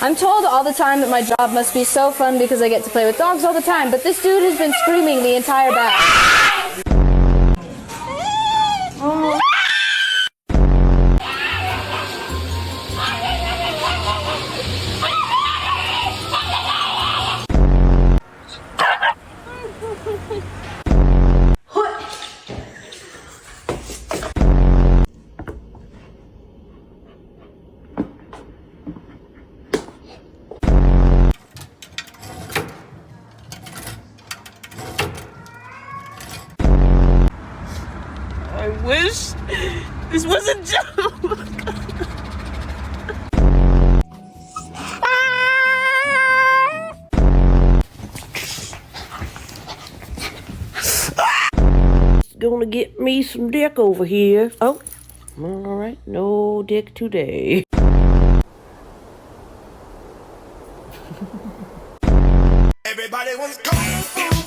I'm told all the time that my job must be so fun because I get to play with dogs all the time, but this dude has been screaming the entire bath. Oh. I wish this was a joke. Gonna get me some dick over here. Oh, all right, no dick today. Everybody was kung fu